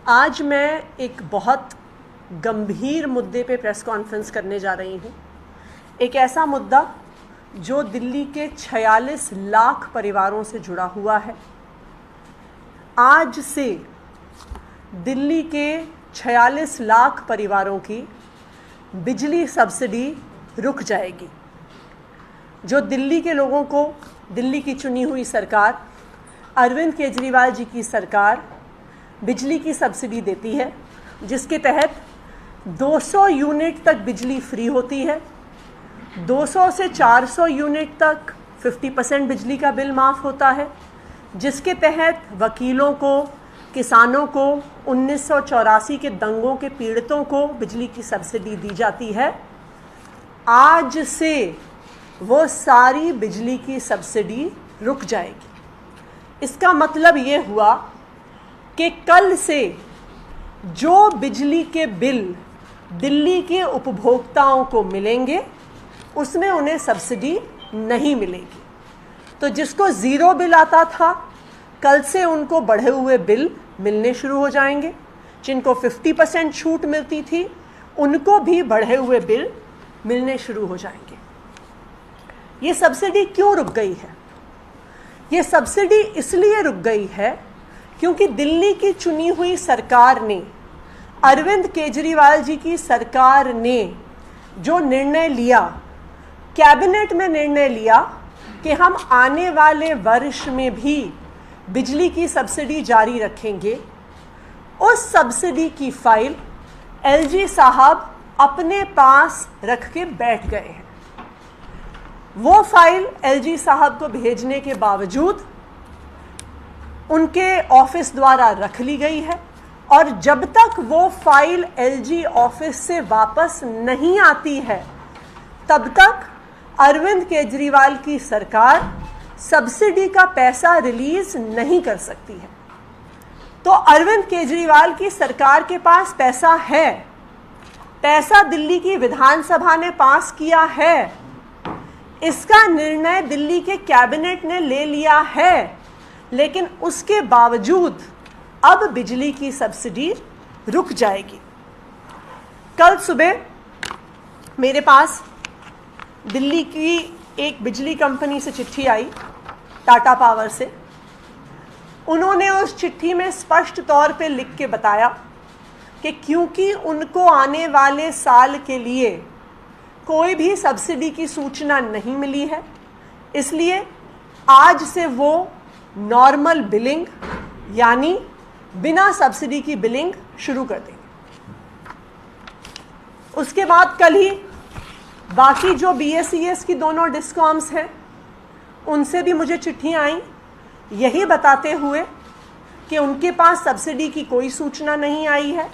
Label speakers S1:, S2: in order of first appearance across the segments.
S1: आज मैं एक बहुत गंभीर मुद्दे पे प्रेस कॉन्फ्रेंस करने जा रही हूँ। एक ऐसा मुद्दा जो दिल्ली के 46 लाख परिवारों से जुड़ा हुआ है। आज से दिल्ली के 46 लाख परिवारों की बिजली सब्सिडी रुक जाएगी। जो दिल्ली के लोगों को, दिल्ली की चुनी हुई सरकार, अरविंद केजरीवाल जी की सरकार बिजली की सब्सिडी देती है, जिसके तहत 200 यूनिट तक बिजली फ्री होती है। 200 से 400 यूनिट तक 50% बिजली का बिल माफ़ होता है, जिसके तहत वकीलों को, किसानों को, 1984 के दंगों के पीड़ितों को बिजली की सब्सिडी दी जाती है। आज से वो सारी बिजली की सब्सिडी रुक जाएगी। इसका मतलब ये हुआ कि कल से जो बिजली के बिल दिल्ली के उपभोक्ताओं को मिलेंगे, उसमें उन्हें सब्सिडी नहीं मिलेगी। तो जिसको ज़ीरो बिल आता था, कल से उनको बढ़े हुए बिल मिलने शुरू हो जाएंगे। जिनको 50% छूट मिलती थी, उनको भी बढ़े हुए बिल मिलने शुरू हो जाएंगे। ये सब्सिडी क्यों रुक गई है? ये सब्सिडी इसलिए रुक गई है क्योंकि दिल्ली की चुनी हुई सरकार ने, अरविंद केजरीवाल जी की सरकार ने जो निर्णय लिया, कैबिनेट में निर्णय लिया कि हम आने वाले वर्ष में भी बिजली की सब्सिडी जारी रखेंगे, उस सब्सिडी की फाइल एलजी साहब अपने पास रख के बैठ गए हैं। वो फाइल एलजी साहब को भेजने के बावजूद उनके ऑफिस द्वारा रख ली गई है, और जब तक वो फाइल एलजी ऑफिस से वापस नहीं आती है, तब तक अरविंद केजरीवाल की सरकार सब्सिडी का पैसा रिलीज नहीं कर सकती है। तो अरविंद केजरीवाल की सरकार के पास पैसा है, पैसा दिल्ली की विधानसभा ने पास किया है, इसका निर्णय दिल्ली के कैबिनेट ने ले लिया है, लेकिन उसके बावजूद अब बिजली की सब्सिडी रुक जाएगी। कल सुबह मेरे पास दिल्ली की एक बिजली कंपनी से चिट्ठी आई, टाटा पावर से। उन्होंने उस चिट्ठी में स्पष्ट तौर पे लिख के बताया कि क्योंकि उनको आने वाले साल के लिए कोई भी सब्सिडी की सूचना नहीं मिली है, इसलिए आज से वो नॉर्मल बिलिंग, यानी बिना सब्सिडी की बिलिंग शुरू कर देंगे। उसके बाद कल ही बाकी जो BSES की दोनों डिस्कॉम्स हैं, उनसे भी मुझे चिट्ठियाँ आई, यही बताते हुए कि उनके पास सब्सिडी की कोई सूचना नहीं आई है,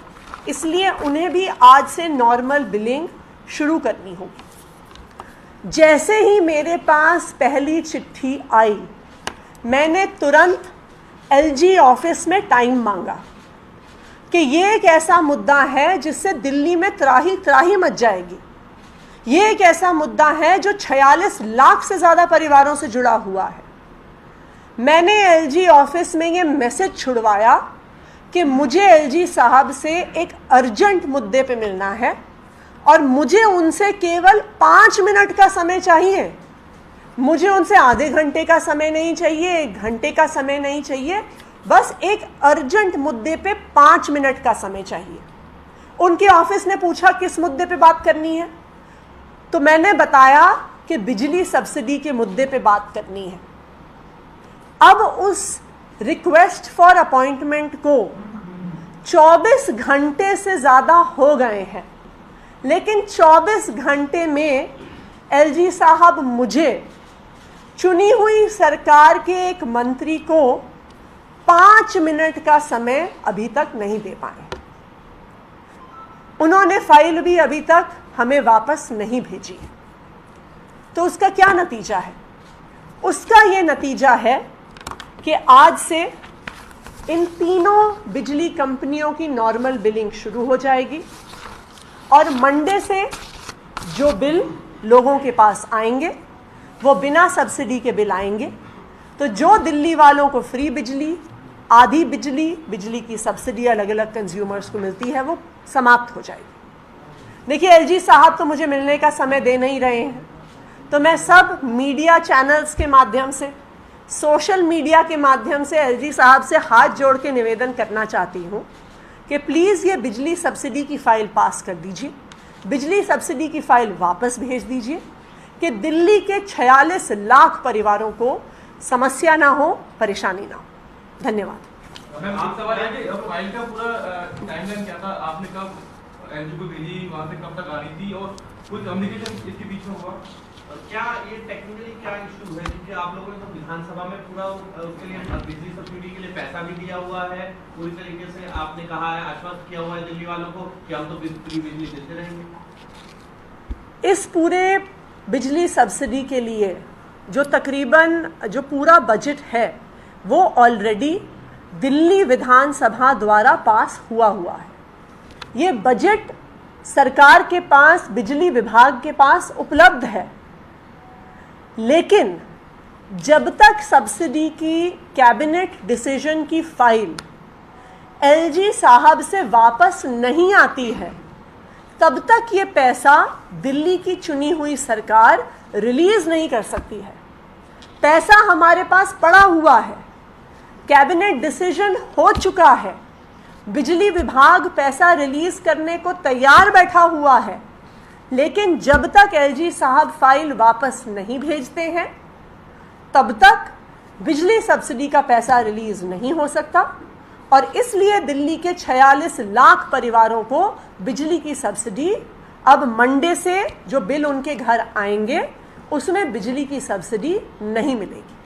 S1: इसलिए उन्हें भी आज से नॉर्मल बिलिंग शुरू करनी होगी। जैसे ही मेरे पास पहली चिट्ठी आई, मैंने तुरंत एलजी ऑफिस में टाइम मांगा कि ये एक ऐसा मुद्दा है जिससे दिल्ली में त्राही त्राही मच जाएगी। ये एक ऐसा मुद्दा है जो 46 लाख से ज़्यादा परिवारों से जुड़ा हुआ है। मैंने एलजी ऑफिस में ये मैसेज छुड़वाया कि मुझे एलजी साहब से एक अर्जेंट मुद्दे पे मिलना है और मुझे उनसे केवल 5 मिनट का समय चाहिए। मुझे उनसे आधे घंटे का समय नहीं चाहिए, 1 घंटे का समय नहीं चाहिए, बस एक अर्जेंट मुद्दे पे 5 मिनट का समय चाहिए। उनके ऑफिस ने पूछा किस मुद्दे पे बात करनी है, तो मैंने बताया कि बिजली सब्सिडी के मुद्दे पे बात करनी है। अब उस रिक्वेस्ट फॉर अपॉइंटमेंट को 24 घंटे से ज़्यादा हो गए हैं, लेकिन 24 घंटे में एलजी साहब मुझे, चुनी हुई सरकार के एक मंत्री को, 5 मिनट का समय अभी तक नहीं दे पाए। उन्होंने फाइल भी अभी तक हमें वापस नहीं भेजी। तो उसका क्या नतीजा है? उसका ये नतीजा है कि आज से इन तीनों बिजली कंपनियों की नॉर्मल बिलिंग शुरू हो जाएगी, और मंडे से जो बिल लोगों के पास आएंगे वो बिना सब्सिडी के बिल आएंगे। तो जो दिल्ली वालों को फ्री बिजली, आधी बिजली की सब्सिडी अलग अलग कंज्यूमर्स को मिलती है, वो समाप्त हो जाएगी। देखिए एलजी साहब तो मुझे मिलने का समय दे नहीं रहे हैं, तो मैं सब मीडिया चैनल्स के माध्यम से, सोशल मीडिया के माध्यम से एलजी साहब से हाथ जोड़ के निवेदन करना चाहती हूँ कि प्लीज़ ये बिजली सब्सिडी की फ़ाइल पास कर दीजिए, बिजली सब्सिडी की फ़ाइल वापस भेज दीजिए कि दिल्ली के 46 लाख परिवारों को समस्या ना हो, परेशानी ना हो। धन्यवाद।
S2: मैम एक सवाल है कि फाइल का पूरा टाइमलाइन क्या था, आपने कब एलजी को भेजी, वहाँ से कब तक आ रही थी, और कोई कम्युनिकेशन इसके बीच में हुआ?
S3: क्या ये टेक्निकली क्या इशू है, क्योंकि आप लोगों ने तो विधानसभा में पूरा उसके लिए बिजली सब्सिडी के लिए पैसा भी दिया हुआ है, पूरी तरीके से आपने कहा है, आश्वस्त किया हुआ है दिल्ली वालों को कि हम तो फ्री बिजली देते रहेंगे।
S1: इस पूरे बिजली सब्सिडी के लिए जो तकरीबन जो पूरा बजट है वो ऑलरेडी दिल्ली विधानसभा द्वारा पास हुआ है। ये बजट सरकार के पास, बिजली विभाग के पास उपलब्ध है, लेकिन जब तक सब्सिडी की कैबिनेट डिसीजन की फाइल एलजी साहब से वापस नहीं आती है, तब तक ये पैसा दिल्ली की चुनी हुई सरकार रिलीज नहीं कर सकती है। पैसा हमारे पास पड़ा हुआ है, कैबिनेट डिसीजन हो चुका है, बिजली विभाग पैसा रिलीज करने को तैयार बैठा हुआ है, लेकिन जब तक एलजी साहब फाइल वापस नहीं भेजते हैं तब तक बिजली सब्सिडी का पैसा रिलीज नहीं हो सकता, और इसलिए दिल्ली के 46 लाख परिवारों को बिजली की सब्सिडी अब मंडे से जो बिल उनके घर आएंगे उसमें बिजली की सब्सिडी नहीं मिलेगी।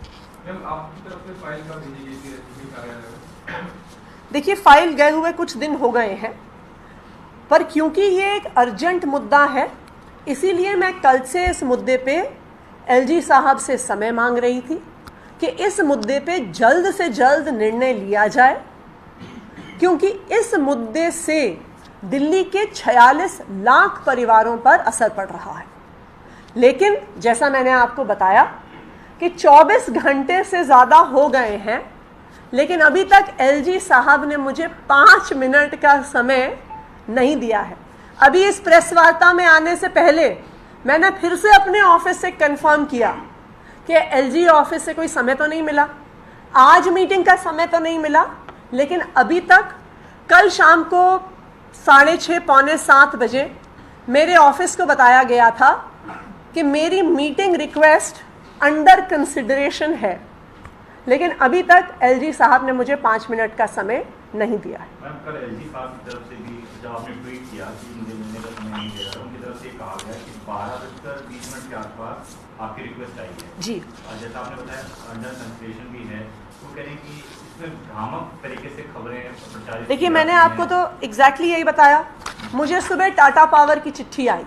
S2: मैम आपकी तरफ से फाइल कब भेजी गई थी एसडीपी कार्यालय में?
S1: देखिए फाइल गए हुए कुछ दिन हो गए हैं, पर क्योंकि ये एक अर्जेंट मुद्दा है इसीलिए मैं कल से इस मुद्दे पे एलजी साहब से समय मांग रही थी कि इस मुद्दे पे जल्द से जल्द निर्णय लिया जाए, क्योंकि इस मुद्दे से दिल्ली के 46 लाख परिवारों पर असर पड़ रहा है। लेकिन जैसा मैंने आपको बताया कि 24 घंटे से ज़्यादा हो गए हैं, लेकिन अभी तक एलजी साहब ने मुझे 5 मिनट का समय नहीं दिया है। अभी इस प्रेस वार्ता में आने से पहले मैंने फिर से अपने ऑफिस से कंफर्म किया कि एलजी ऑफिस से कोई समय तो नहीं मिला, आज मीटिंग का समय तो नहीं मिला, लेकिन अभी तक कल शाम को 6:30 पौने 7 बजे मेरे ऑफिस को बताया गया था कि मेरी मीटिंग रिक्वेस्ट अंडर कंसिडरेशन है, लेकिन अभी तक एलजी साहब ने मुझे 5 मिनट का समय नहीं दिया है।
S4: मैम कल एलजी साहब की तरफ से भी जब आपने ट्वीट किया कि मुझे मिलने का समय नहीं दे रहा, उनकी तरफ से कहा गया कि 12:20 के आसपास आपकी रिक्वेस्ट आई है
S1: जी,
S4: और जैसा आपने बताया अंडर कंसिडरेशन भी है, तो कह रहे हैं कि इसमें भ्रामक तरीके से खबरें प्रचारित।
S1: देखिए मैंने आपको तो एग्जैक्टली यही बताया। मुझे सुबह टाटा पावर की चिट्ठी आई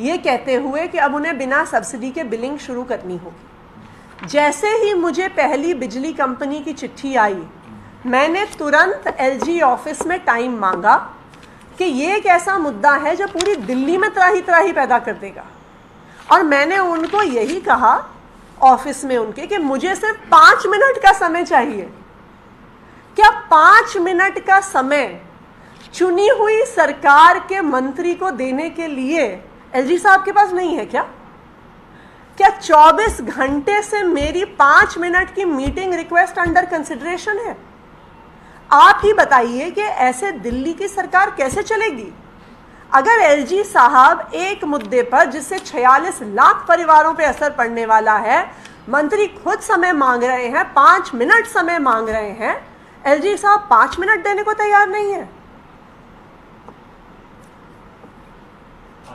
S1: ये कहते हुए कि अब उन्हें बिना सब्सिडी के बिलिंग शुरू करनी होगी। जैसे ही मुझे पहली बिजली कंपनी की चिट्ठी आई, मैंने तुरंत एलजी ऑफिस में टाइम मांगा कि ये एक ऐसा मुद्दा है जो पूरी दिल्ली में त्राही त्राही पैदा कर देगा, और मैंने उनको यही कहा ऑफिस में उनके कि मुझे सिर्फ 5 मिनट का समय चाहिए। क्या 5 मिनट का समय चुनी हुई सरकार के मंत्री को देने के लिए एलजी साहब के पास नहीं है क्या? क्या 24 घंटे से मेरी 5 मिनट की मीटिंग रिक्वेस्ट अंडर कंसिडरेशन है? आप ही बताइए कि ऐसे दिल्ली की सरकार कैसे चलेगी? अगर एलजी साहब एक मुद्दे पर जिससे 46 लाख परिवारों पे असर पड़ने वाला है, मंत्री खुद समय मांग रहे हैं, 5 मिनट समय मांग रहे हैं, एलजी साहब 5 मिनट देने को तैयार नहीं है।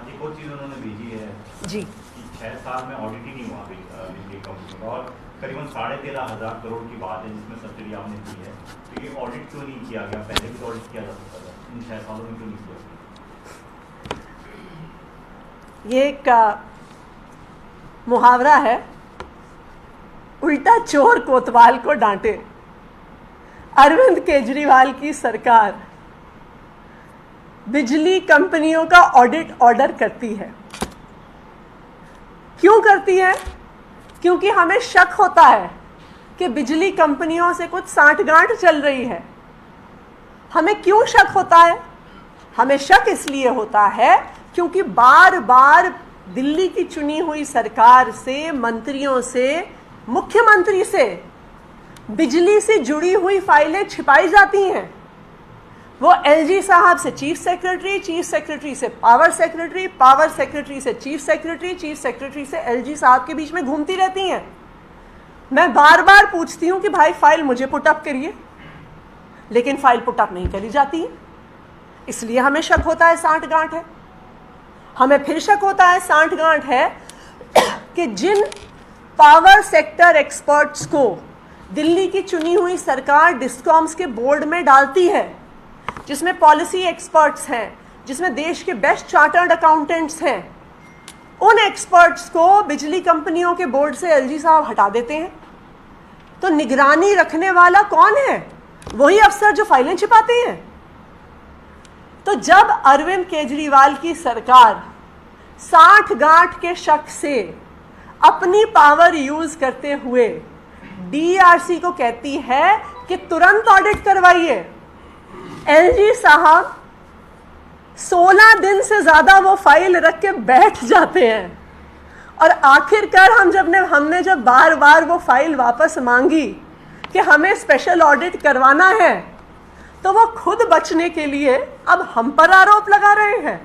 S4: एक और चीज उन्होंने भेजी है
S1: जी,
S4: कि 6 साल में ऑडिट ही नहीं हुआ बिजली कंपनी का, और करीबन 13,500 करोड़ की बात है जिसमें सब्सिडी आपने दी है, तो ये ऑडिट क्यों नहीं किया गया? पहले भी तो ऑडिट किया जा सकता था, इन 6 सालों में क्यों नहीं किया?
S1: ये एक मुहावरा है, उल्टा चोर कोतवाल को डांटे। अरविंद केजरीवाल की सरकार बिजली कंपनियों का ऑडिट ऑर्डर करती है। क्यों करती है? क्योंकि हमें शक होता है कि बिजली कंपनियों से कुछ सांठगांठ चल रही है। हमें क्यों शक होता है? हमें शक इसलिए होता है क्योंकि बार बार दिल्ली की चुनी हुई सरकार से, मंत्रियों से, मुख्यमंत्री से बिजली से जुड़ी हुई फाइलें छिपाई जाती हैं। वो एलजी साहब से चीफ सेक्रेटरी, चीफ सेक्रेटरी से पावर सेक्रेटरी, पावर सेक्रेटरी से चीफ सेक्रेटरी, चीफ सेक्रेटरी से एलजी साहब के बीच में घूमती रहती हैं। मैं बार बार पूछती हूं कि भाई फाइल मुझे पुटअप करिए, लेकिन फाइल पुटअप नहीं करी जाती है। इसलिए हमें शक होता है सांठगांठ है। हमें फिर शक होता है सांठगांठ है कि जिन पावर सेक्टर एक्सपर्ट्स को दिल्ली की चुनी हुई सरकार डिस्कॉम्स के बोर्ड में डालती है, जिसमें पॉलिसी एक्सपर्ट्स हैं, जिसमें देश के बेस्ट चार्टर्ड अकाउंटेंट्स हैं, उन एक्सपर्ट्स को बिजली कंपनियों के बोर्ड से एलजी साहब हटा देते हैं। तो निगरानी रखने वाला कौन है? वही अफसर जो फाइलें छिपाते हैं। तो जब अरविंद केजरीवाल की सरकार सांठगांठ के शक से अपनी पावर यूज करते हुए डीआरसी को कहती है कि तुरंत ऑडिट करवाइए, एलजी साहब 16 दिन से ज्यादा वो फाइल रख के बैठ जाते हैं। और आखिरकार हमने जब बार बार वो फाइल वापस मांगी कि हमें स्पेशल ऑडिट करवाना है, तो वो खुद बचने के लिए अब हम पर आरोप लगा रहे हैं।